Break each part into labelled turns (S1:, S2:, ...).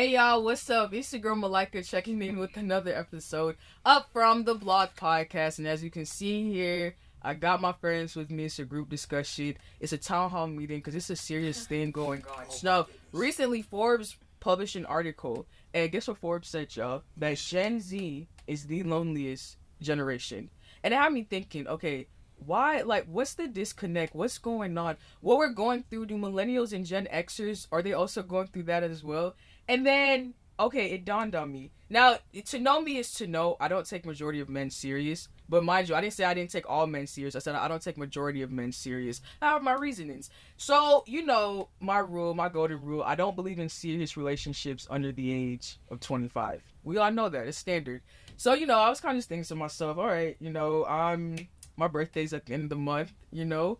S1: Hey y'all, what's up? It's your girl Malika checking in with another episode up from the Block Podcast. And as you can see here, I got my friends with me. It's a group discussion. It's a town hall meeting because it's a serious thing going on. So recently Forbes published an article, and guess what Forbes said, y'all? That Gen Z is the loneliest generation. And it had me thinking, okay, why, like, what's the disconnect? What's going on? What we're going through, do millennials and Gen Xers, are they also going through that as well? And then, okay, it dawned on me. Now, to know me is to know I don't take majority of men serious. But mind you, I didn't say I didn't take all men serious. I said I don't take majority of men serious. I have my reasonings. So, you know, my rule, my golden rule, I don't believe in serious relationships under the age of 25. We all know that. It's standard. So, you know, I was kind of thinking to myself, all right, you know, my birthday's at the end of the month, you know.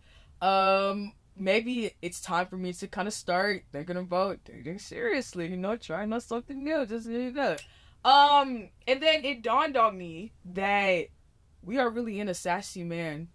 S1: Maybe it's time for me to kind of start thinking about dating seriously, you know, trying out something new, just, you know. And then it dawned on me that we are really in a sassy man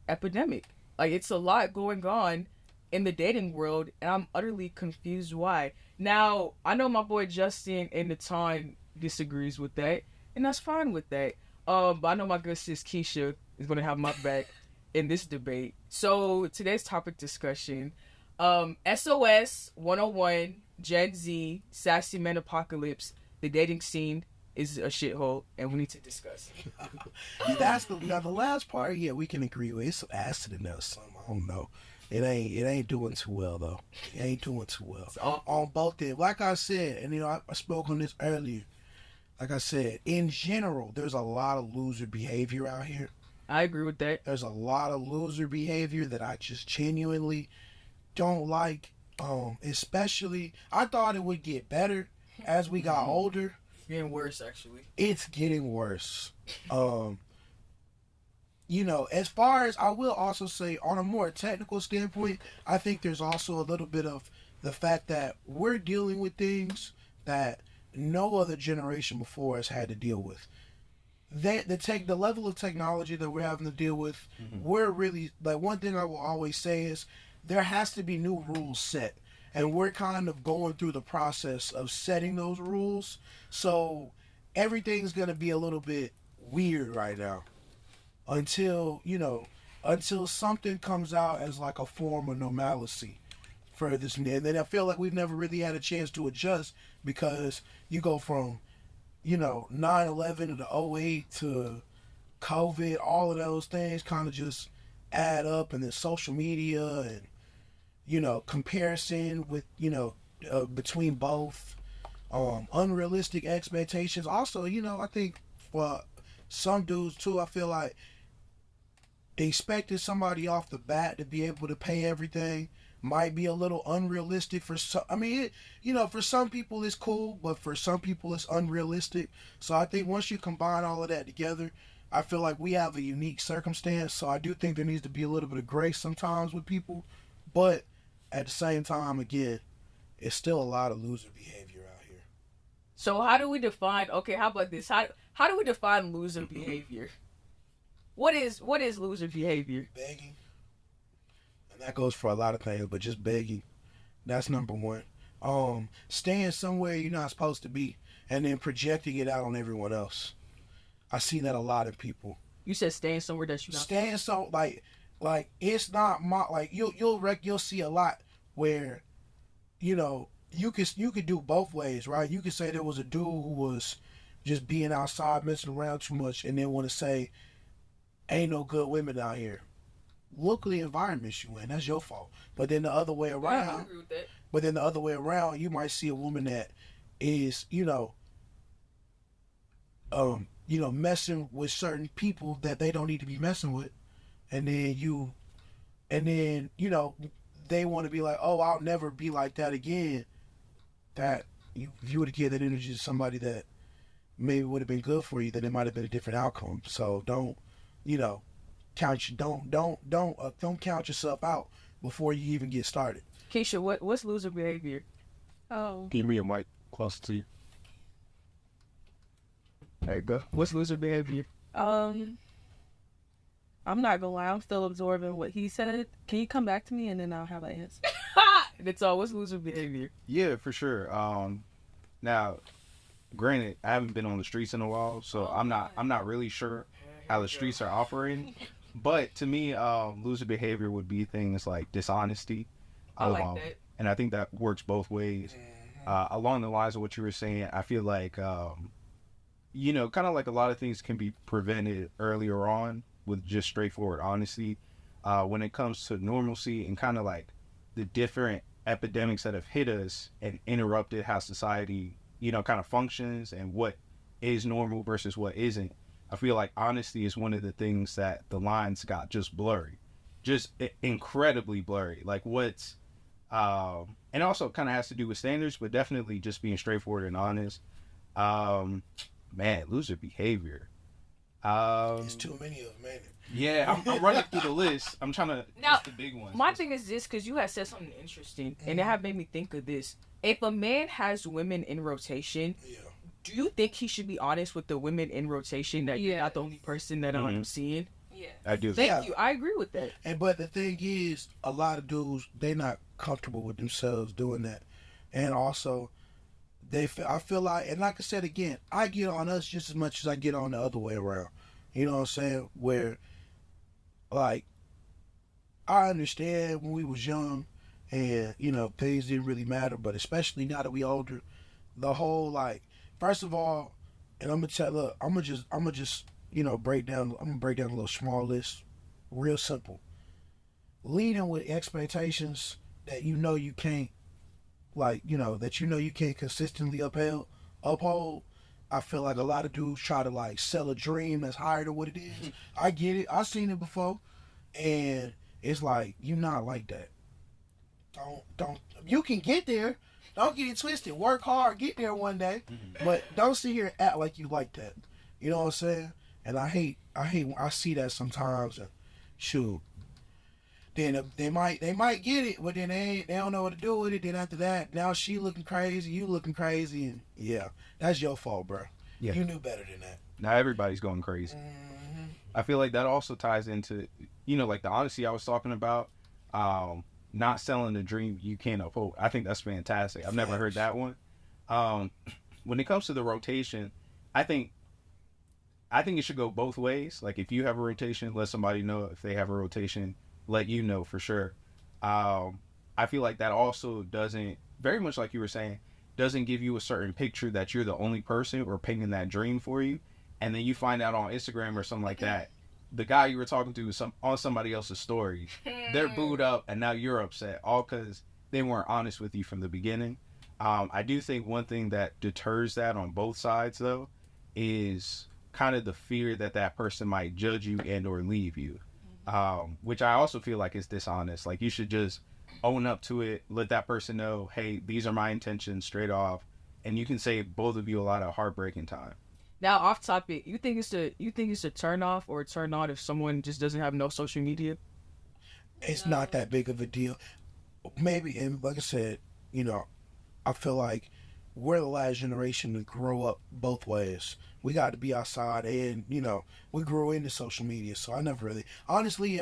S1: epidemic. Like, it's a lot going on in the dating world, and I'm utterly confused why. Now, I know my boy Justin and Natan disagrees with that, and that's fine with that. But I know my good sis Keisha is going to have my back in this debate. So today's topic discussion, SOS 101, Gen Z, Sassy Men Apocalypse, the dating scene is a shithole, and we need to discuss.
S2: That's the last part. Yeah, we can agree with. It's some acid in there or something. I don't know. It ain't doing too well though. It ain't doing too well on both ends. Like I said, and you know, I spoke on this earlier. Like I said, in general, there's a lot of loser behavior out here.
S1: I agree with that.
S2: There's a lot of loser behavior that I just genuinely don't like. Especially, I thought it would get better as we got older.
S1: Getting worse, actually.
S2: It's getting worse. You know, as far as I will also say, on a more technical standpoint, I think there's also a little bit of the fact that we're dealing with things that no other generation before us had to deal with. The level of technology that we're having to deal with, we're really, like, one thing I will always say is there has to be new rules set, and we're kind of going through the process of setting those rules. So everything's gonna be a little bit weird right now until something comes out as like a form of normalcy for this. And then I feel like we've never really had a chance to adjust, because you go from 9/11 to 08 to COVID, all of those things kind of just add up, and then social media and, comparison with, between both, unrealistic expectations. Also, I think for some dudes too, I feel like expecting somebody off the bat to be able to pay everything might be a little unrealistic for some. I mean, for some people it's cool, but for some people it's unrealistic. So I think once you combine all of that together, I feel like we have a unique circumstance. So I do think there needs to be a little bit of grace sometimes with people, but at the same time, again, it's still a lot of loser behavior out here.
S1: So how do we define? Okay, how about this? How do we define loser behavior? What is loser behavior?
S2: Begging. That goes for a lot of things, but just begging, that's number one. Staying somewhere you're not supposed to be, and then projecting it out on everyone else. I see that a lot in people.
S1: You said staying somewhere that you're not.
S2: Staying so like it's not my, like you'll see a lot where, you could do both ways, right? You could say there was a dude who was just being outside, messing around too much, and then want to say, ain't no good women out here. Look at the environment you in. That's your fault. But then the other way around,
S1: I agree with that.
S2: But then the other way around, you might see a woman that is, messing with certain people that they don't need to be messing with, and then they want to be like, oh, I'll never be like that again. That if you would have given that energy to somebody that maybe would have been good for you, then it might have been a different outcome. So don't count yourself out before you even get started.
S1: Keisha, what's loser behavior?
S3: Oh. Give me a mic closer to you.
S1: There you go. What's loser behavior?
S3: I'm not gonna lie, I'm still absorbing what he said. Can you come back to me and then I'll have an answer?
S1: That's all. What's loser behavior?
S4: Yeah, for sure. Now, granted, I haven't been on the streets in a while, so I'm not really sure how the streets are operating. But to me, loser behavior would be things like dishonesty.
S1: I like that.
S4: And I think that works both ways. Along the lines of what you were saying, I feel like, kind of like a lot of things can be prevented earlier on with just straightforward honesty. When it comes to normalcy and kind of like the different epidemics that have hit us and interrupted how society, kind of functions and what is normal versus what isn't. I feel like honesty is one of the things that the lines got just blurry, just incredibly blurry. Like what's, and also kind of has to do with standards, but definitely just being straightforward and honest. Man, loser behavior.
S2: There's too many of them, man.
S4: Yeah, I'm running through the list. I'm trying to
S1: Now,
S4: the big ones.
S1: My thing is this, because you had said something interesting, and it had made me think of this. If a man has women in rotation, do you think he should be honest with the women in rotation that you're not the only person that I'm seeing?
S3: Yeah.
S4: I do.
S1: Thank you. I agree with that.
S2: But the thing is, a lot of dudes, they not comfortable with themselves doing that. And also, I feel like, and like I said again, I get on us just as much as I get on the other way around. You know what I'm saying? Where, like, I understand when we was young and, things didn't really matter, but especially now that we older, the whole, like, first of all, and I'm gonna just break down a little small list, real simple. Leading with expectations that you can't, you can't consistently uphold. I feel like a lot of dudes try to like sell a dream that's higher than what it is. I get it. I've seen it before. And it's like, you're not like that. Don't, you can get there. Don't get it twisted. Work hard, get there one day. But don't sit here and act like you like that. You know what I'm saying? And I hate when I see that sometimes. And shoot. Then they might get it, but then they don't know what to do with it. Then after that, now she looking crazy, you looking crazy, and yeah, that's your fault, bro. Yeah. You knew better than that.
S4: Now everybody's going crazy. I feel like that also ties into, like the honesty I was talking about, not selling the dream you can't uphold. I think that's fantastic. I've never heard that one. When it comes to the rotation, I think it should go both ways. Like if you have a rotation, let somebody know. If they have a rotation, let you know for sure. I feel like that also doesn't, very much like you were saying, doesn't give you a certain picture that you're the only person or painting that dream for you. And then you find out on Instagram or something like that, the guy you were talking to was on somebody else's story. They're booed up and now you're upset, all because they weren't honest with you from the beginning. I do think one thing that deters that on both sides, though, is kind of the fear that person might judge you and or leave you. Which I also feel like is dishonest. Like you should just own up to it, let that person know, hey, these are my intentions straight off, and you can save both of you a lot of heartbreak and time.
S1: Now, off topic, you think it's a turn off or a turn on if someone just doesn't have no social media?
S2: It's not that big of a deal. Maybe, and like I said, I feel like we're the last generation to grow up both ways. We got to be outside, and we grew into social media. So I never really, honestly,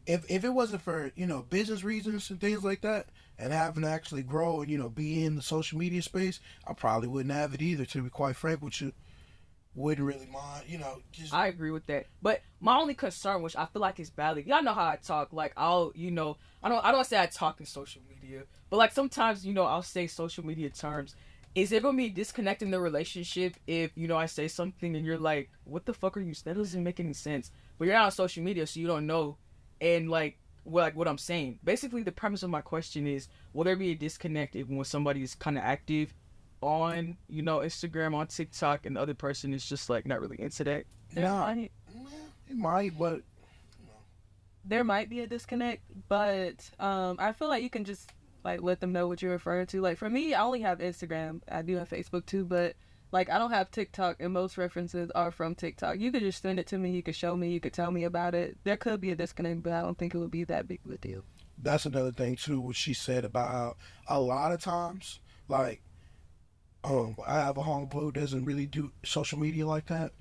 S2: if it wasn't for business reasons and things like that, and having to actually grow and be in the social media space, I probably wouldn't have it either. To be quite frank with you, wouldn't really mind. Just
S1: I agree with that. But my only concern, which I feel like is badly, y'all know how I talk. Like I don't say I talk in social media, but like sometimes I'll say social media terms. Is it gonna be disconnecting the relationship if I say something and you're like, what the fuck are you? That doesn't make any sense. But you're not on social media, so you don't know. And like what I'm saying. Basically, the premise of my question is, will there be a disconnect if when somebody is kind of active on Instagram, on TikTok, and the other person is just like not really into that?
S2: It might, but
S3: there might be a disconnect. But I feel like you can just like let them know what you're referring to. Like for me, I only have Instagram. I do have Facebook too, but like I don't have TikTok, and most references are from TikTok. You could just send it to me, you could show me, you could tell me about it. There could be a disconnect, but I don't think it would be that big of a deal.
S2: That's another thing too, what she said about how a lot of times, like, I have a homeboy who doesn't really do social media like that,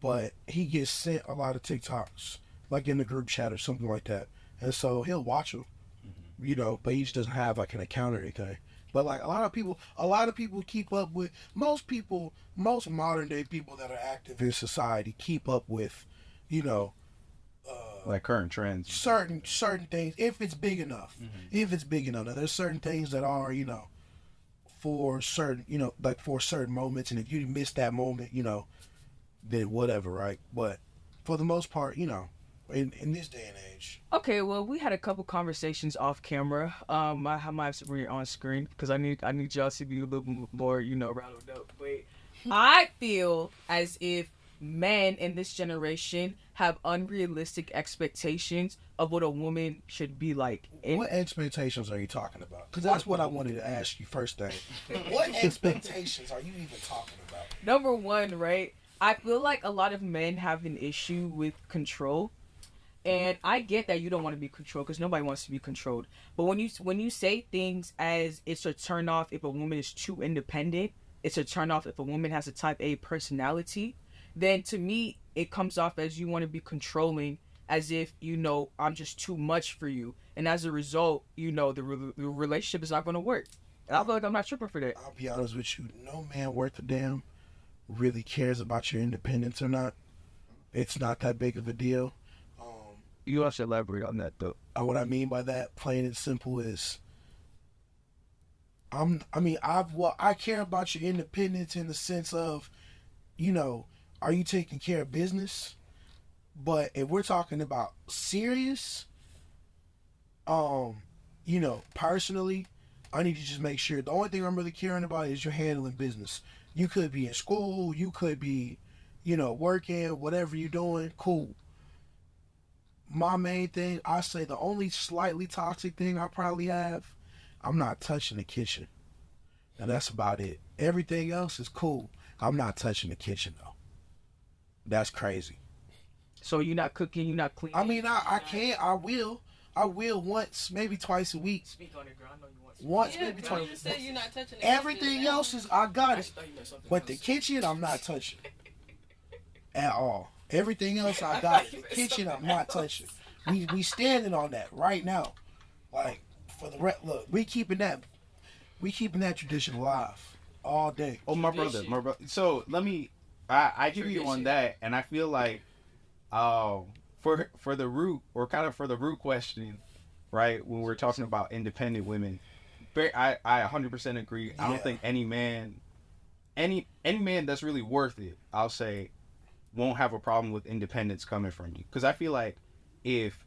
S2: but he gets sent a lot of TikToks, like in the group chat or something like that, and so he'll watch them. But he just doesn't have like an account or anything. But like a lot of people keep up with most modern day people that are active in society keep up with, you know,
S4: like current trends.
S2: certain things if it's big enough. If it's big enough. Now, there's certain things that are, you know, for certain, you know, like for certain moments, and if you miss that moment, you know, then whatever, right? But for the most part, you know, in this day and age.
S1: Okay, well, we had a couple conversations off camera. I might have to bring it on screen because I need y'all to be a little more, you know, rattled up. But I feel as if men in this generation have unrealistic expectations of what a woman should be like.
S2: What expectations are you talking about? Because that's what I wanted to ask you first thing. What expectations are you even talking about?
S1: Number one, right? I feel like a lot of men have an issue with control. And I get that you don't want to be controlled because nobody wants to be controlled. But when you say things as it's a turn off if a woman is too independent, it's a turn off if a woman has a type A personality, then to me it comes off as you want to be controlling, as if, you know, I'm just too much for you, and as a result, you know, the relationship is not going to work. And I feel like I'm not tripping for that.
S2: I'll be honest with you, no man worth a damn really cares about your independence or not. It's not that big of a deal.
S4: You also elaborate on that though.
S2: What I mean by that, plain and simple, is I care about your independence in the sense of, you know, are you taking care of business? But if we're talking about serious, you know, personally, I need to just make sure the only thing I'm really caring about is you're handling business. You could be in school, you could be, you know, working, whatever you're doing, cool. My main thing, I say the only slightly toxic thing I probably have, I'm not touching the kitchen. And that's about it. Everything else is cool. I'm not touching the kitchen though. That's crazy.
S1: So you're not cooking, you're not cleaning.
S2: I mean, I can't. I will once, maybe twice a week.
S1: Speak on it, girl. I know you want.
S2: Once,
S3: Yeah,
S2: maybe
S3: bro,
S2: twice.
S3: you just said you're not touching the
S2: Everything
S3: kitchen.
S2: else is I got it. But the kitchen, I'm not touching at all. Everything else I got. The kitchen, I'm not touching. We standing on that right now. Like for the look, we keeping that tradition alive all day.
S4: Oh, my brother. So let me, I give you on that, and I feel like, for the root, or kind of for the root question, right? When we're talking about independent women, I 100% agree. I don't think any man that's really worth it, I'll say, won't have a problem with independence coming from you. Because I feel like if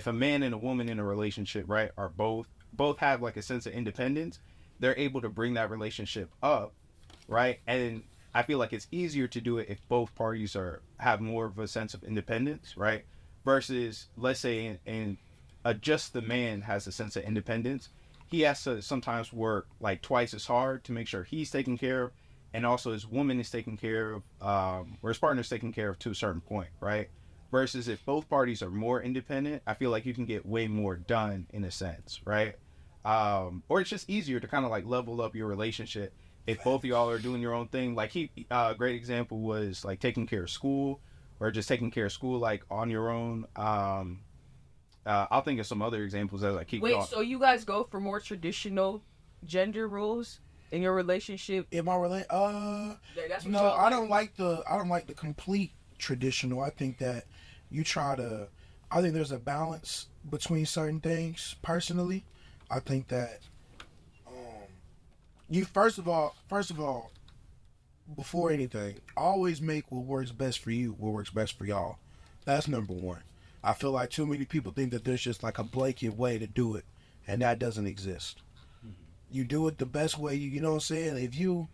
S4: a man and a woman in a relationship, right, are both have like a sense of independence, they're able to bring that relationship up, right? And I feel like it's easier to do it if both parties have more of a sense of independence, right? Versus, let's say, in just the man has a sense of independence, he has to sometimes work like twice as hard to make sure he's taken care of, and also his woman is taken care of, or his partner is taken care of to a certain point, right? Versus if both parties are more independent, I feel like you can get way more done in a sense, right? Or it's just easier to kind of like level up your relationship if both of y'all are doing your own thing. Like a great example was like taking care of school, or just taking care of school like on your own. I'll think of some other examples as I keep going.
S1: Wait, so you guys go for more traditional gender roles in your relationship?
S2: In my no, I don't like the complete traditional. I think that I think there's a balance between certain things. Personally, I think that you first of all, before anything, always make what works best for you what works best for y'all. That's number one. I feel like too many people think that there's just like a blanket way to do it, and that doesn't exist. You do it the best way. You know what I'm saying?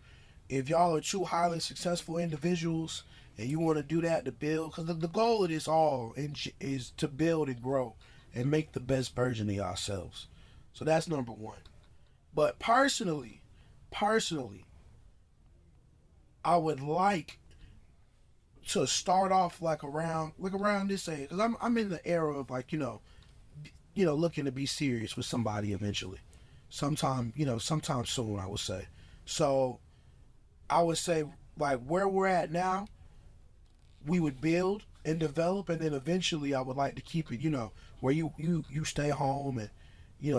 S2: If y'all are two highly successful individuals and you want to do that to build, because the goal of this all is to build and grow and make the best version of yourselves. So that's number one. But personally, I would like to start off like around this age, because I'm in the era of like, you know, looking to be serious with somebody eventually. Sometime soon, I would say. So I would say like where we're at now, we would build and develop, and then eventually I would like to keep it, you know, where you stay home and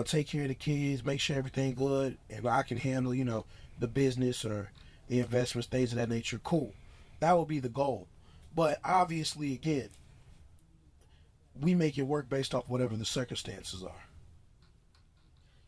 S2: take care of the kids, make sure everything good, and I can handle, the business or the investments, things of that nature, cool. That would be the goal. But obviously, again, we make it work based off whatever the circumstances are.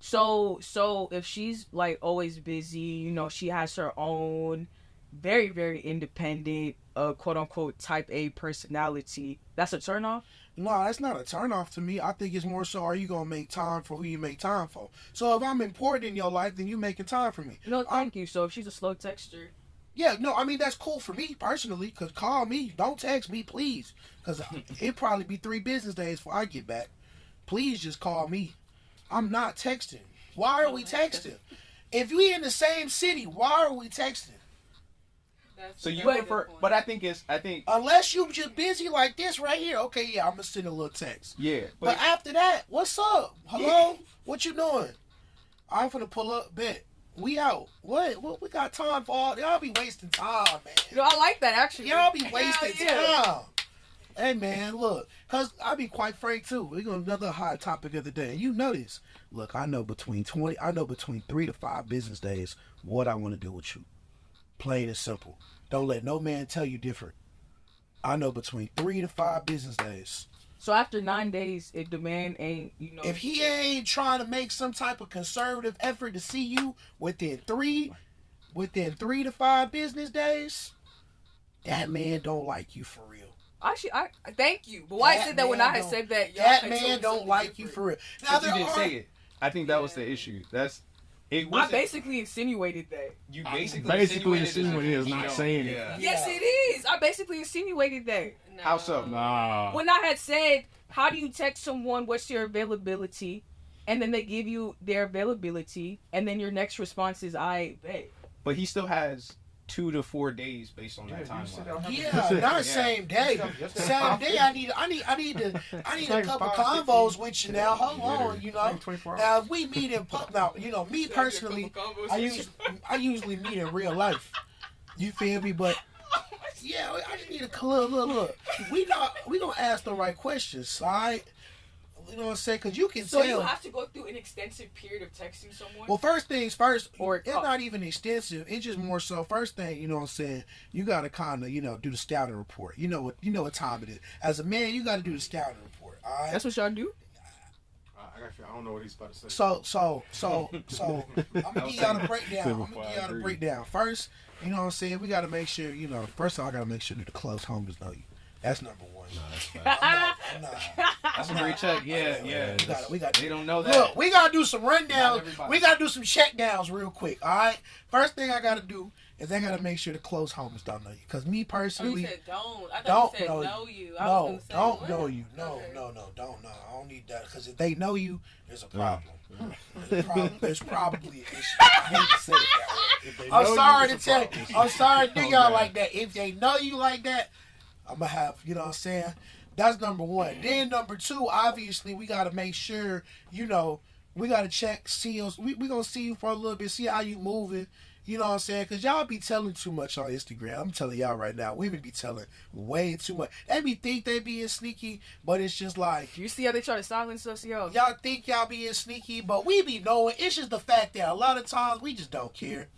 S1: So if she's like always busy, she has her own very, very independent, quote unquote type A personality, that's a turn off?
S2: No, that's not a turn off to me. I think it's more so, are you gonna make time for who you make time for? So if I'm important in your life, then you making time for me.
S1: No, thank you. So if she's a slow texter,
S2: yeah, no, I mean that's cool for me personally. Cause call me, don't text me, please. Cause it probably be 3 business days before I get back. Please just call me. I'm not texting. Why are we texting? If we in the same city, why are we texting?
S4: So you prefer, but I think
S2: unless you just busy like this right here, okay, yeah, I'm gonna send a little text.
S4: Yeah,
S2: but after that, what's up? Hello, what you doing? I'm finna pull up. Bet we out. What we got time for? All y'all be wasting time, man.
S1: I like that actually.
S2: Y'all be wasting time. Hey man, look, cause I be quite frank too. We got another hot topic of the day. You know this. Look, I know between 3 to 5 business days what I want to do with you. Plain and simple. Don't let no man tell you different. I know between 3 to 5 business days.
S1: So after 9 days, if the man ain't,
S2: if he ain't trying to make some type of conservative effort to see you within 3 to 5 business days, that man don't like you for real.
S1: Actually, I thank you. But why I said that when I had said that,
S2: that man don't like you for real.
S4: Now you didn't say it. I think that was the issue.
S1: I basically insinuated that.
S4: You basically insinuated
S5: is not saying it.
S1: Yeah. Yes, it is. I basically insinuated that.
S4: No. How so?
S5: Nah.
S1: When I had said, how do you text someone, what's your availability? And then they give you their availability. And then your next response is, I bet.
S4: But he still has 2 to 4 days based on that timeline.
S2: Yeah, not same day. Same day. I need a couple combos with you now. Hold on, Now if we meet in now, me personally, I usually meet in real life. You feel me? But yeah, I just need a look. We gonna ask the right questions, alright? You know what I'm saying? Because you can
S1: so
S2: tell.
S1: So you have to go through an extensive period of texting someone?
S2: Well, first things first. It's not even extensive. It's just more so. First thing, you know what I'm saying? You got to kind of, do the scouting report. You know what time it is. As a man, you got to do the scouting report. All right?
S1: That's what y'all do?
S5: I don't know what he's about to say.
S2: So I'm going to give y'all the breakdown. First, you know what I'm saying? We got to make sure, first of all, I got to make sure that the close homies know you. That's number one.
S5: No,
S4: That's a great check. Yeah.
S2: We got.
S4: They don't know that.
S2: Look, we gotta do some rundowns. We gotta do some check downs real quick. All right. First thing I gotta do is I gotta make sure the close homies don't know you. Cause me personally,
S3: you said don't. I thought you said know you.
S2: No, don't know you. No, don't know. I don't need that. Cause if they know you, there's a problem. There's probably an issue. I hate to say it that way. I'm sorry to tell you. I'm sorry to do y'all like that. If they know you like that, I'm gonna have, you know what I'm saying? That's number one. Then number two, obviously, we gotta make sure, we gotta check, see us. We gonna see you for a little bit, see how you moving. You know what I'm saying? Because y'all be telling too much on Instagram. I'm telling y'all right now, women be telling way too much. They think they being sneaky, but it's just like...
S1: You see how they try to silence us, yo?
S2: Y'all think y'all being sneaky, but we be knowing. It's just the fact that a lot of times we just don't care.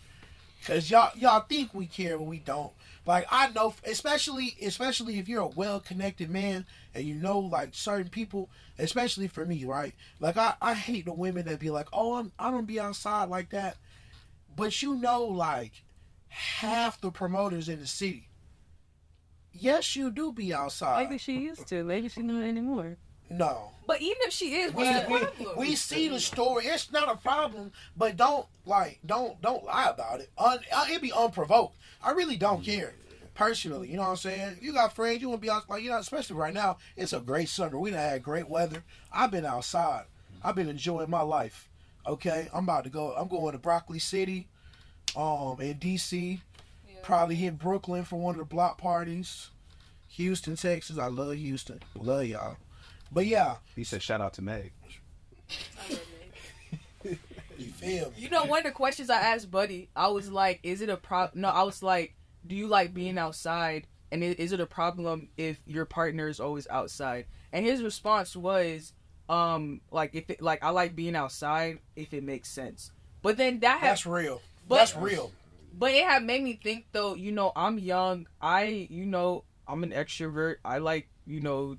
S2: Because y'all think we care, but we don't. Like, I know, especially if you're a well-connected man and like, certain people, especially for me, right? Like, I hate the women that be like, oh, I don't be outside like that. But like, half the promoters in the city, yes, you do be outside.
S3: Maybe she used to. Maybe she don't anymore.
S2: No.
S1: But even if she is, what's the problem?
S2: We see the story. It's not a problem, but don't lie about it. It'd be unprovoked. I really don't care, personally. You know what I'm saying? You got friends, you want to be out, like, especially right now. It's a great summer. We done had great weather. I've been outside. I've been enjoying my life. Okay, I'm about to go. I'm going to Broccoli City, in DC. Yeah. Probably hit Brooklyn for one of the block parties. Houston, Texas. I love Houston. Love y'all. But yeah.
S4: He said shout out to Meg.
S1: I love Meg.
S2: You feel me?
S1: One of the questions I asked Buddy, I was like, is it a problem? No, I was like, do you like being outside? And is it a problem if your partner is always outside? And his response was, like if it, like I like being outside if it makes sense. But then
S2: that's real.
S1: But,
S2: that's real.
S1: But it had made me think though, I'm young. I'm an extrovert. I like,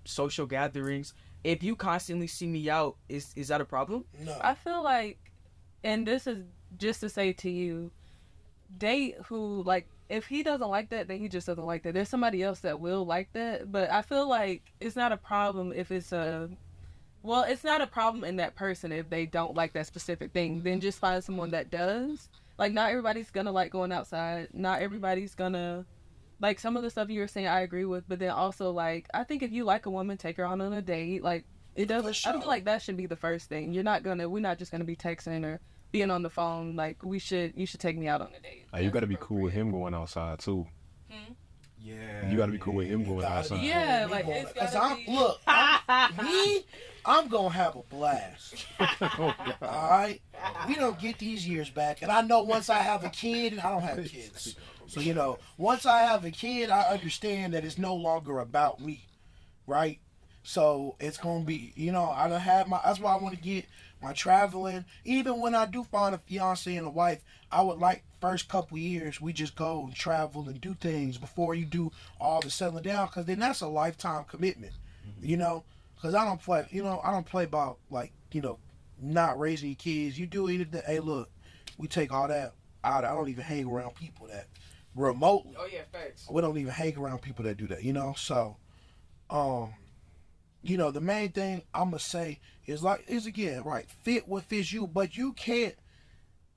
S1: social gatherings. If you constantly see me out, is that a problem?
S2: No.
S3: I feel like, and this is just to say to you, date who, like, if he doesn't like that, then he just doesn't like that. There's somebody else that will like that. But I feel like it's not a problem if it's it's not a problem in that person if they don't like that specific thing. Then just find someone that does. Like, not everybody's gonna like going outside. Not everybody's gonna, like, some of the stuff you were saying I agree with. But then also, like, I think if you like a woman, take her on a date. Like, it doesn't,
S2: sure.
S3: I feel like that should be the first thing. We're not just gonna be texting or being on the phone. Like, you should take me out on a date.
S5: You got to be cool with him going outside too.
S4: Yeah.
S5: You got to be cool with him going outside.
S3: Yeah, like, it's gotta be...
S2: I'm gonna have a blast. All right, we don't get these years back, and I know once I have a kid, and I don't have kids, so once I have a kid, I understand that it's no longer about me, right? So it's gonna be, I done have that's why I want to get my traveling. Even when I do find a fiance and a wife, I would like first couple years we just go and travel and do things before you do all the settling down, because then that's a lifetime commitment, Because I don't play about, like, not raising your kids. You do anything. Hey, look, we take all that out. I don't even hang around people that remotely.
S1: Oh yeah, facts.
S2: We don't even hang around people that do that, So, the main thing I'm gonna say is again, right, fit what fits you, but you can't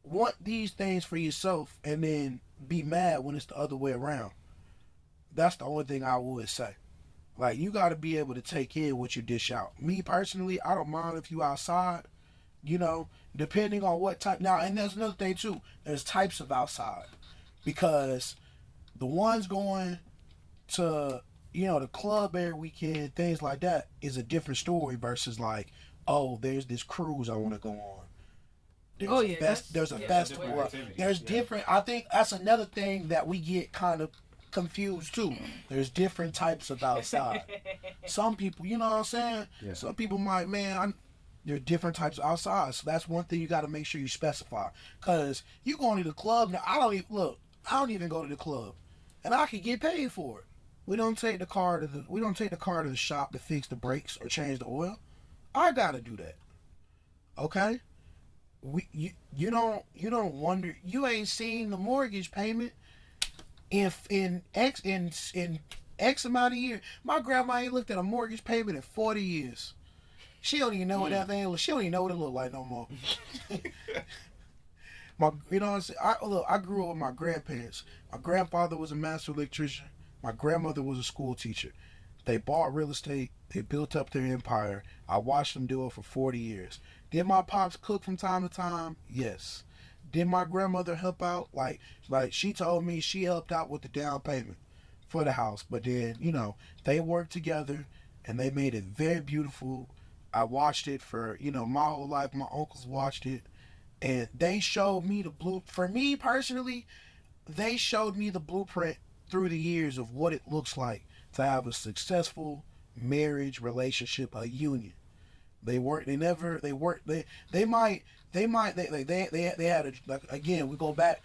S2: want these things for yourself and then be mad when it's the other way around. That's the only thing I would say. Like, you got to be able to take in what you dish out. Me, personally, I don't mind if you outside, depending on what type. Now, and there's another thing, too. There's types of outside. Because the ones going to, the club every weekend, things like that, is a different story versus, like, oh, there's this cruise I want to go on. There's a festival. There's different. I think that's another thing that we get kind of confused too. There's different types of outside. Some people, you know what I'm saying?
S5: Yeah.
S2: Some people might, there are different types of outside. So that's one thing you got to make sure you specify. Cause you going to the club now. I don't even go to the club, and I can get paid for it. We don't take the car to the shop to fix the brakes or change the oil. I gotta do that. Okay. You don't wonder. You ain't seen the mortgage payment in X amount of years. My grandma ain't looked at a mortgage payment in 40 years. She don't even know what that thing. She don't even know what it look like no more. You know what I'm saying? I grew up with my grandparents. My grandfather was a master electrician. My grandmother was a school teacher. They bought real estate. They built up their empire. I watched them do it for 40 years. Did my pops cook from time to time? Yes. Did my grandmother help out? Like she told me she helped out with the down payment for the house. But then, they worked together and they made it very beautiful. I watched it for, my whole life. My uncles watched it. And they showed me for me personally, they showed me the blueprint through the years of what it looks like to have a successful marriage, relationship, a union. They had again, we go back,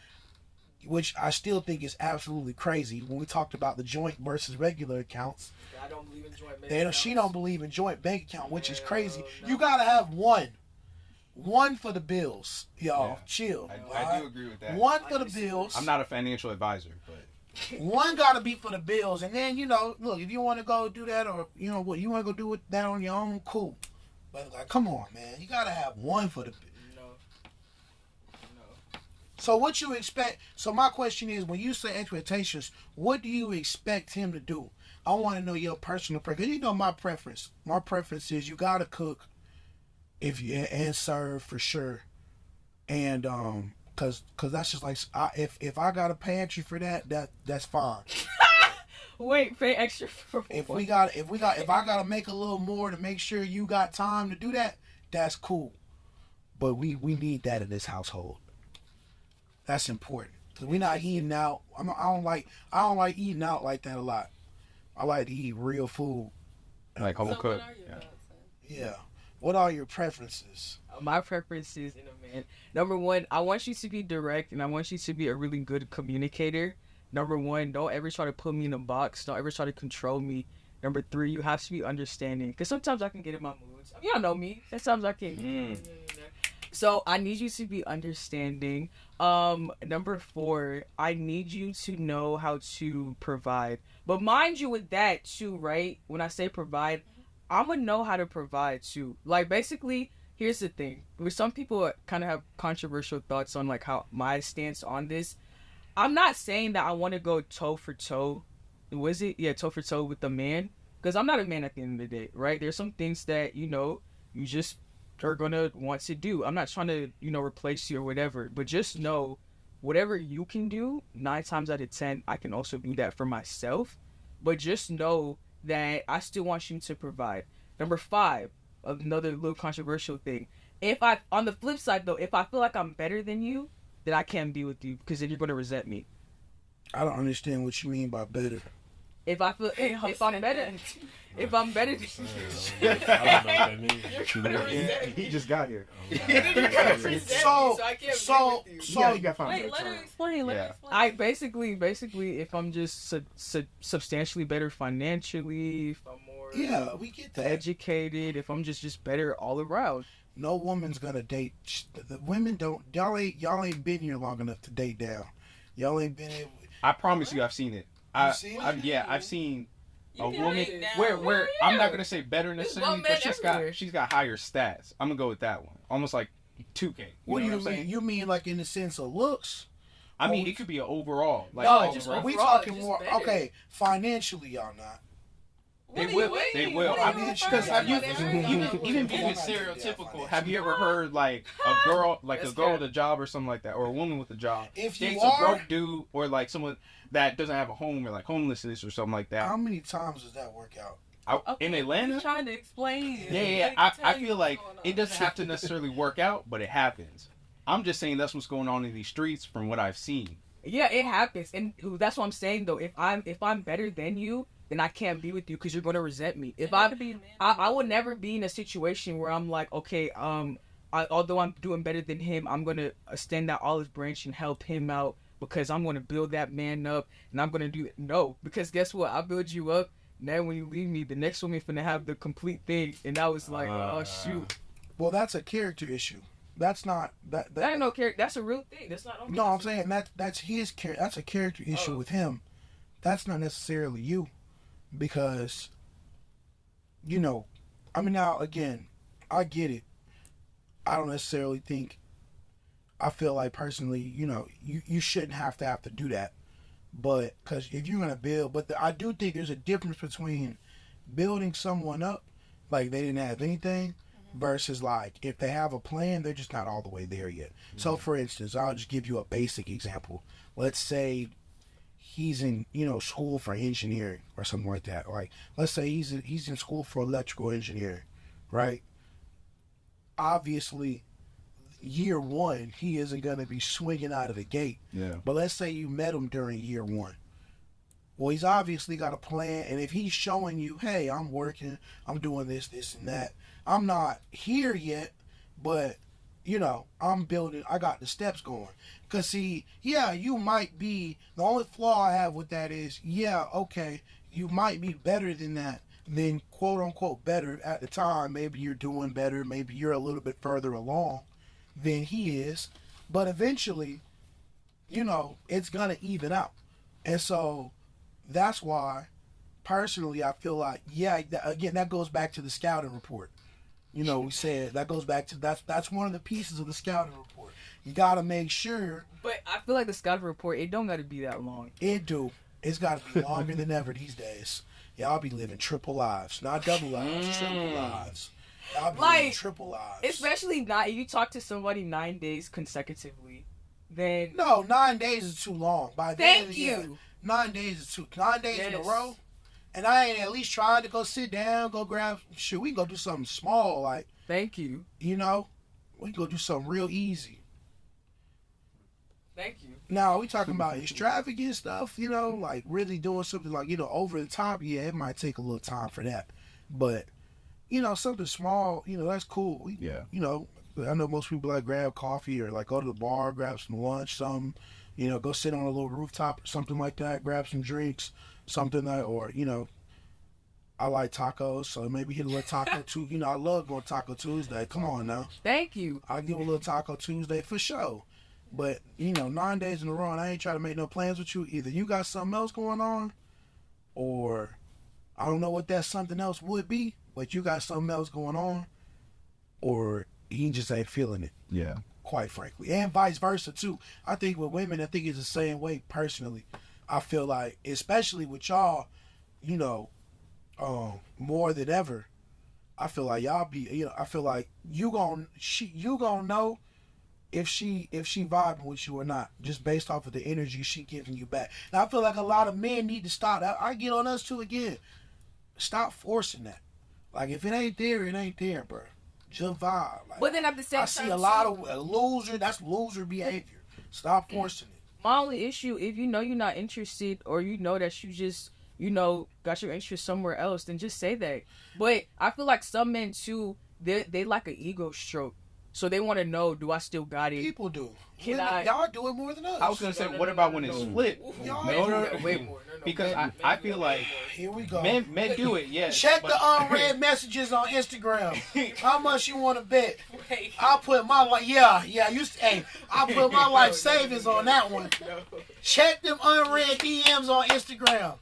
S2: which I still think is absolutely crazy. When we talked about the joint versus regular accounts,
S1: I don't believe in joint bank accounts.
S2: She don't believe in joint bank account, which is crazy. No. You gotta have one for the bills, y'all. Yeah. Chill.
S4: I do agree with that.
S2: One for the bills.
S4: I'm not a financial advisor, but
S2: one gotta be for the bills, and then look, if you want to go do that, or you want to go do that on your own, cool. But like, come on, man, you gotta have one for the. No. So what you expect? So my question is, when you say expectations, what do you expect him to do? I want to know your personal preference. My preference. My preference is you gotta cook, and serve for sure, and cause that's just like if I got a pantry for that's fine.
S3: Wait, pay extra for
S2: if I gotta make a little more to make sure you got time to do that, that's cool. But we need that in this household. That's important. Cause we're not eating out. I don't like eating out like that a lot. I like to eat real food.
S5: Like home cooked.
S2: Yeah. What are your preferences?
S1: My preferences in a man. Number one, I want you to be direct, and I want you to be a really good communicator. Number one, don't ever try to put me in a box. Don't ever try to control me. Number three, you have to be understanding. Because sometimes I can get in my moods. You don't know me. Sometimes I can. So I need you to be understanding. Number four, I need you to know how to provide. But mind you with that too, right? When I say provide, I'm going to know how to provide too. Like basically, here's the thing. With some people kind of have controversial thoughts on like how my stance on this. I'm not saying that I want to go toe for toe. Was it? Yeah, toe for toe with the man. Because I'm not a man at the end of the day, right? There's some things that, you know, you just are going to want to do. I'm not trying to, you know, replace you or whatever. But just know, whatever you can do, 9 times out of 10, I can also do that for myself. But just know that I still want you to provide. Number 5, another little controversial thing. On the flip side, though, if I feel like I'm better than you, then I can't be with you because then you're going to resent me.
S2: I don't understand what you mean by better.
S1: If I'm better, if I'm better than
S5: I don't know what that means.
S4: He just got here.
S2: So
S4: Yeah, you got fine.
S3: Wait, let her explain. Let her explain.
S1: I basically, if I'm just substantially better financially, if I'm more
S2: we get that.
S1: educated, if I'm just better all around.
S2: No woman's gonna date. The women don't. Y'all ain't been here long enough to date down. Y'all ain't been.
S4: I promise you, I've seen it.
S2: You've seen it?
S4: Yeah, I've seen a
S3: You can
S4: woman
S3: rate it down.
S4: where I'm not gonna say better
S1: There's
S4: necessarily,
S1: one man
S4: but
S1: everywhere.
S4: she's got higher stats. I'm gonna go with that one. Almost like 2K.
S2: What do you
S4: know I'm
S2: mean?
S4: saying?
S2: You mean like in the sense of looks?
S4: I mean, it could be an overall. Like,
S2: No,
S1: just
S4: overall.
S2: we
S1: overall,
S2: talking
S1: just
S2: more.
S1: better.
S2: Okay, financially, y'all not.
S4: They
S3: What do
S4: will.
S3: you
S4: They
S3: mean?
S4: will.
S3: What are you
S2: Because
S3: referring
S2: have you
S3: to?
S4: Even being
S2: Yeah,
S4: stereotypical,
S2: yeah,
S4: have you ever heard like a girl
S1: That's
S4: with a job or something like that, or a woman with a job
S2: If you
S4: dates a
S2: are,
S4: broke dude, or like someone that doesn't have a home, or like homelessness or something like that?
S2: how many times does that work out?
S4: In Atlanta,
S3: He's trying to explain.
S4: yeah. I feel like it doesn't have to necessarily work out, but it happens. I'm just saying that's what's going on in these streets from what I've seen.
S1: Yeah, it happens, and that's what I'm saying though. If I'm better than you, then I can't be with you because you're gonna resent me. If I would never be in a situation where I'm like, okay, although I'm doing better than him, I'm gonna extend that olive branch and help him out because I'm gonna build that man up, and I'm gonna do it. No, because guess what? I build you up. Now when you leave me, the next woman finna have the complete thing, and I was like, oh shoot,
S2: Well, that's a character issue. That's not that.
S1: that ain't no character. That's a real thing. That's not.
S2: No, I'm saying that's his character. That's a character issue with him. That's not necessarily you, because, you know, I mean, now again, I get it. I don't necessarily think. I feel like personally, you know, you shouldn't have to do that, but because if you're gonna build, I do think there's a difference between building someone up, like they didn't have anything, versus like if they have a plan, they're just not all the way there yet. So for instance, I'll just give you a basic example. Let's say he's in, you know, school for engineering or something like that. Like let's say he's in school for electrical engineering, right? Obviously, year one he isn't going to be swinging out of the gate.
S4: Yeah.
S2: But let's say you met him during year one. Well, he's obviously got a plan, and if he's showing you, hey, I'm working, I'm doing this, and that. I'm not here yet, but, you know, I'm building, I got the steps going. Because, see, yeah, you might be, the only flaw I have with that is, yeah, okay, you might be better than that, than quote-unquote better at the time. Maybe you're doing better, maybe you're a little bit further along than he is. But eventually, you know, it's going to even out. And so that's why, personally, I feel like, yeah, again, that goes back to the scouting report. You know, we said that goes back to that's one of the pieces of the scouting report. You got to make sure.
S1: But I feel like the scouting report, it don't got to be that long.
S2: It's got to be longer than ever these days. Yeah, I'll be living triple lives, not double lives, triple lives. I'll be living triple lives.
S1: Especially not if you talk to somebody 9 days consecutively, then
S2: No, 9 days is too long. By the end of
S1: thank
S2: the year,
S1: you.
S2: 9 days is 9 days in a
S1: Yes.
S2: row. And I ain't at least tried to go sit down, go grab shit. We can go do something small, like,
S1: Thank you.
S2: you know, we can go do something real easy.
S1: Thank you.
S2: Now, we talking about extravagant stuff, you know, like really doing something like, you know, over the top. Yeah, it might take a little time for that. But you know, something small, you know, that's cool.
S4: Yeah.
S2: You know, I know most people like grab coffee or like go to the bar, grab some lunch, something, you know, go sit on a little rooftop or something like that, grab some drinks, something that, or, you know, I like tacos, so maybe hit a little taco too. You know, I love going Taco Tuesday. Come on now.
S1: Thank you.
S2: I'll give a little Taco Tuesday for sure. But, you know, 9 days in a row, and I ain't trying to make no plans with you. Either you got something else going on, or I don't know what that something else would be, but you got something else going on, or you just ain't feeling it.
S4: Yeah.
S2: Quite frankly. And vice versa, too. I think with women, I think it's the same way personally. I feel like, especially with y'all, you know, more than ever, I feel like y'all be, you know, I feel like you gonna know if she vibing with you or not, just based off of the energy she giving you back. Now I feel like a lot of men need to stop. I get on us too again. Stop forcing that. Like if it ain't there, it ain't there, bro. Just vibe. Like,
S1: But then at the same time,
S2: I see a lot of loser. That's loser behavior. Stop forcing it.
S1: my only issue, if you know you're not interested, or you know that you just, you know, got your interest somewhere else, then just say that. But I feel like some men too, they like an ego stroke. So they want to know, do I still got it?
S2: People do.
S1: Can
S2: Y'all do it more than us.
S4: I was gonna say, what about when it's flipped?
S2: Y'all
S4: No,
S2: do
S4: no,
S2: that
S4: no,
S1: way more.
S4: because I feel like
S2: Here we go.
S4: men do it, yes.
S2: Check
S4: but-
S2: the unread messages on Instagram. How much you want to bet? I'll put my I put my life savings on that one. Check them unread DMs on Instagram.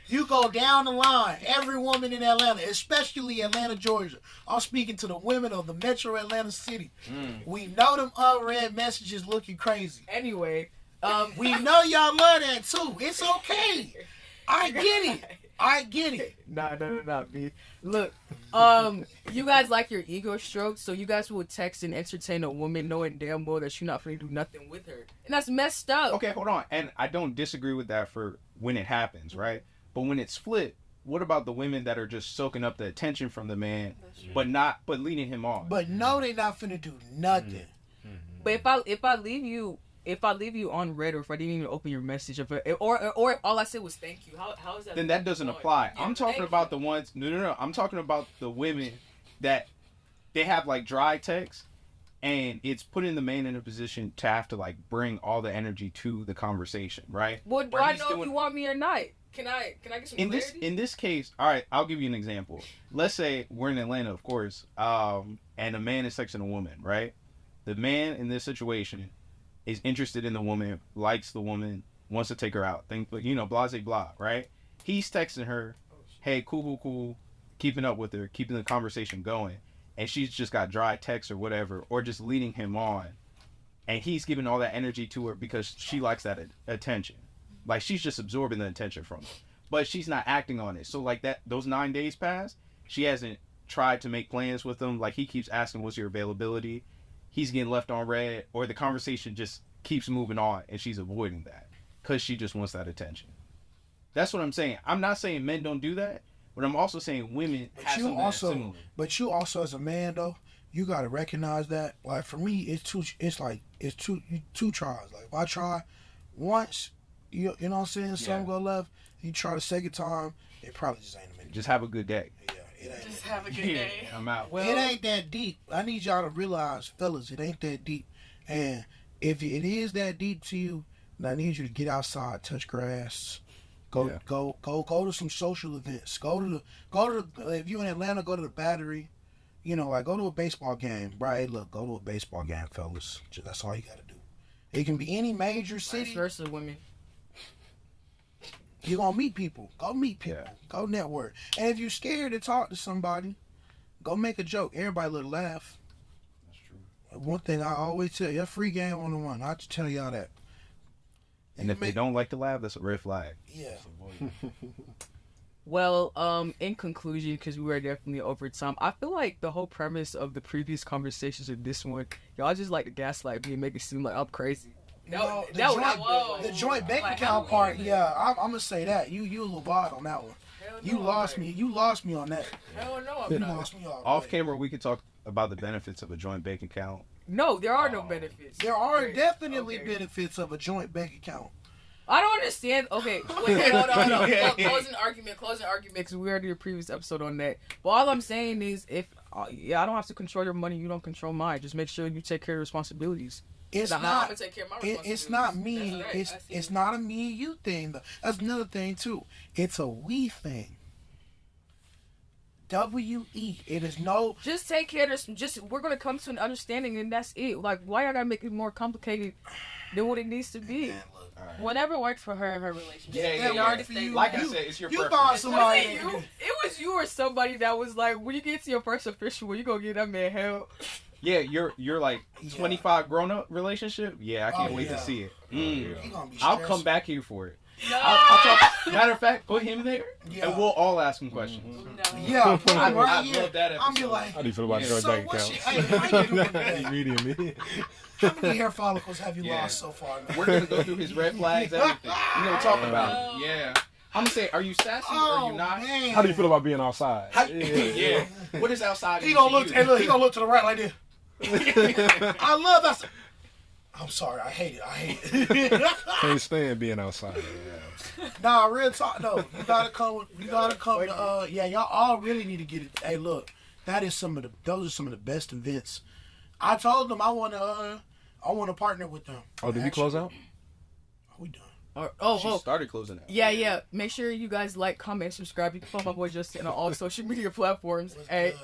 S2: You go down the line. Every woman in Atlanta, especially Atlanta, Georgia. I'm speaking to the women of the metro Atlanta city. We know them unread messages looking crazy.
S1: Anyway,
S2: We know y'all love that too. It's okay. I get it.
S1: Nah, me. Look, you guys like your ego stroked, so you guys will text and entertain a woman knowing damn well that you're not gonna do nothing with her, and that's messed up.
S4: Okay, hold on. And I don't disagree with that for when it happens, right? But when it's flipped, what about the women that are just soaking up the attention from the man, but leading him on?
S2: But no, they not finna do nothing.
S1: But if I leave you on red, or if I didn't even open your message, or all I said was thank you, how is that?
S4: Then that doesn't apply.
S1: Yeah,
S4: I'm talking about the ones. No. I'm talking about the women that they have like dry text, and it's putting the man in a position to have to like bring all the energy to the conversation, right?
S1: Well, do
S4: Or
S1: I
S4: he's
S1: know if
S4: doing-
S1: you want me or not? Can I get some clarity?
S4: In this case, all right, I'll give you an example. Let's say we're in Atlanta, of course, and a man is texting a woman, right? The man in this situation is interested in the woman, likes the woman, wants to take her out. Blah, blah, blah, right? He's texting her, hey, cool, keeping up with her, keeping the conversation going, and she's just got dry text or whatever, or just leading him on, and he's giving all that energy to her because she likes that attention. Like, she's just absorbing the attention from him. But she's not acting on it. So, like, those 9 days pass, she hasn't tried to make plans with him. Like, he keeps asking, what's your availability? He's getting left on red, or the conversation just keeps moving on, and she's avoiding that because she just wants that attention. That's what I'm saying. I'm not saying men don't do that, but I'm also saying women have something that's similar.
S2: But you also, as a man, though, you gotta recognize that. Like for me, it's two tries. Like if I try once, you know what I'm saying, something go left. You try the second time, it probably just ain't a minute.
S4: Just have a good day.
S2: Yeah, it ain't.
S3: Just have a good day.
S4: I'm out.
S1: Well,
S2: It ain't that deep. I need y'all to realize, fellas, it ain't that deep. And if it is that deep to you, then I need you to get outside, touch grass, go to some social events. Go to if you in Atlanta, go to the Battery. You know, like go to a baseball game, right? Hey, look, go to a baseball game, fellas. That's all you gotta do. It can be any major
S1: vice
S2: city.
S1: versa, women.
S2: You're gonna meet people. Go meet people.
S4: Yeah.
S2: Go network. And if you're scared to talk to somebody, go make a joke. Everybody will laugh.
S4: That's true.
S2: One thing I always tell you, free game on the one. I just tell y'all that.
S4: And if they don't like to laugh, that's a red flag.
S2: Yeah.
S1: Well, in conclusion, because we were definitely over time, I feel like the whole premise of the previous conversations in this one, y'all just like to gaslight me and make it seem like I'm crazy.
S2: No,
S1: Whoa.
S2: the joint bank account part, yeah, I'm gonna say that. You a little bad on that one. You lost me. You lost me on that.
S1: Hell no,
S2: You
S1: I'm not.
S2: lost me on
S4: Off camera, we could talk about the benefits of a joint bank account.
S1: No, there are no benefits.
S2: There are
S1: Okay.
S2: definitely
S1: Okay.
S2: benefits of a joint bank account.
S1: I don't understand. Okay, wait, hold on. Closing argument, because we already did a previous episode on that. But all I'm saying is, if I don't have to control your money, you don't control mine. Just make sure you take care of responsibilities.
S2: It's
S1: I'm
S2: not.
S1: gonna take care of my responsibilities.
S2: It's not me.
S1: Right.
S2: It's not a me and you thing. Though. That's another thing too. It's a we thing. WE. It is no.
S1: Just take care of this. We're gonna come to an understanding, and that's it. Like, why I gotta make it more complicated than what it needs to be?
S3: Right. Whatever works for her in her relationship.
S4: Yeah.
S2: For you.
S4: Like I said, it's your preference.
S2: Find somebody.
S1: It was you or somebody that was like, when you get to your first official, you gonna give that man help.
S4: Yeah, you're like 25 grown up relationship. Yeah, I can't wait to see it. I'll come back here for it.
S1: No.
S4: I'll talk. Matter of fact, put him there, and we'll all ask him questions.
S1: No.
S2: Yeah, put him right
S4: I
S2: here.
S4: love that episode.
S2: I'm be like,
S5: How do you feel about joint
S2: so
S5: bank
S2: what's
S5: accounts?
S2: how you doing today?
S5: Immediately.
S2: How many hair follicles have you lost so far? Man?
S4: We're gonna go through his red flags, everything. We're gonna talk about it. Yeah. I'm gonna say, are you sassy or are you not?
S2: Man.
S5: How do you feel about being outside?
S4: Yeah. What is outside?
S2: He gonna look. Hey, look. He gonna look to the right like this. I love that. I'm sorry. I hate it.
S5: Can't stand being outside.
S2: Nah, real talk though. You gotta come. To, yeah, y'all all really need to get it. Hey, look. Those are some of the best events. I told them I wanna partner with them.
S5: Oh, did we close out?
S2: We done.
S4: She started closing out.
S1: Yeah. Make sure you guys like, comment, subscribe. You can follow my boy Justin on all social media platforms.
S2: At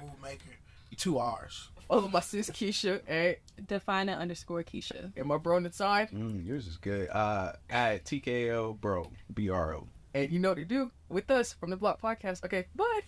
S2: Move Maker. 2 hours.
S1: Follow my sis Keisha.
S3: Define_Keisha.
S1: And my bro Natai.
S4: Yours is good. At TKO Bro, BRO.
S1: And you know what to do with us from the Block Podcast. Okay, bye.